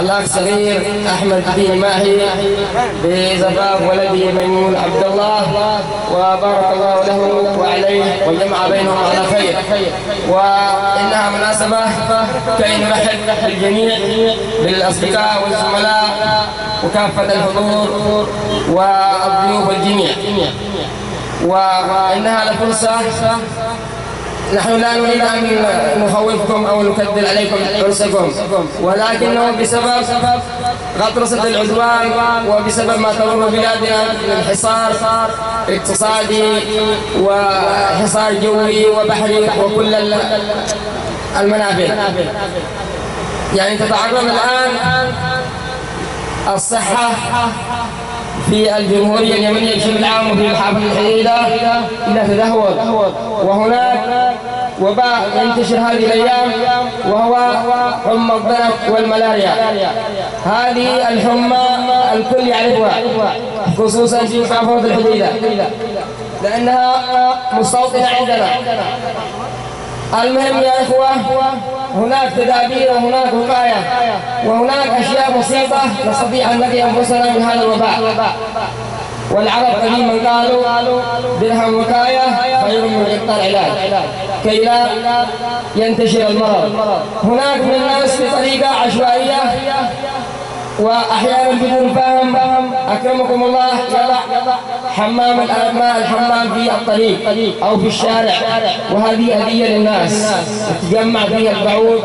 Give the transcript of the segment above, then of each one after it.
الأخ صغير أحمد الدين ماهي بزفاف ولده ميمون عبد الله، وبارك الله له وعليه وجمع بينهم على خير. وإنها مناسبة كي نرحب بالجميع، بالأصدقاء والزملاء وكافة الحضور والضيوف الجميع. وإنها لفرصة، نحن لا نريد أن نخوفكم أو نكدر عليكم عرسكم، ولكنه بسبب غطرسة العدوان وبسبب ما تمر بلادنا من حصار اقتصادي وحصار جوي وبحري وكل المنافذ، يعني تتعرض الآن الصحة في الجمهورية اليمنية بشكل عام وفي محافظة الحديدة إلى تدهور، وهناك وباء ينتشر هذه الأيام وهو حمى الضرب والملاريا. هذه الحمى الكل يعرفها خصوصا في محافظة الحديدة لأنها مستوطنة عندنا. المهم يا إخوة، هناك تدابير وهناك وقاية وهناك أشياء بسيطة نستطيع أن نقي أنفسنا من هذا الوباء. والعرب قديما قالوا درهم وقاية خير من قطار علاج كي لا ينتشر المرض. هناك من الناس بطريقة عشوائية وأحيانا بدون فهم أكرمكم الله يضع حمام الحمام في الطريق أو في الشارع، وهذه هدية للناس تجمع فيها البعوض.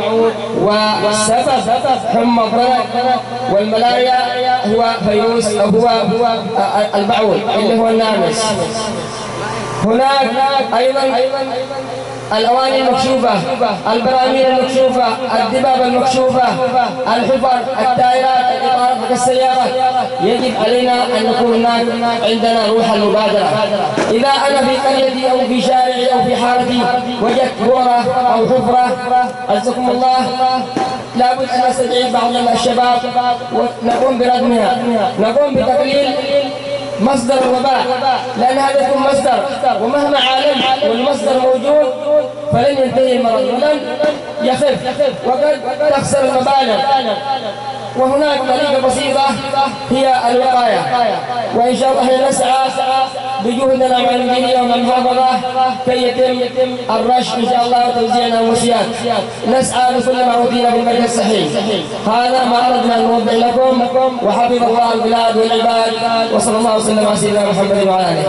والسبب حمى الضرب والملاريا هو فيروس أو هو البعوض اللي هو الناموس. هناك أيضا الأواني المكشوفة، البراميل المكشوفة، الدباب المكشوفة، الحفر، التائرات، الإطارات كالسيارة. يجب علينا أن نكون هناك عندنا روح المبادرة. إذا أنا في قريتي أو في شارعي أو في حارتي وجدت بورة أو حفرة عزكم الله، لابد أن نستدعي بعض الشباب ونقوم بردمها، نقوم بتقليل مصدر الوباء، لأن هذا يكون مصدر، ومهما عالج والمصدر موجود فلن ينتهي المرض ولن يخف وقد تخسر المبالغ. وهناك طريقة بسيطة هي الوقاية، وإن شاء الله نسعى بجهدنا مع المديرية ومع المحافظة كي يتم الرش إن شاء الله وتوزيع الأموسيات. نسعى بكل ما أوتينا بالمجال الصحيح. هذا ما أردنا أن نوضح لكم، وحفظ الله البلاد والعباد، وصلى الله وسلم على سيدنا محمد وعلى آله.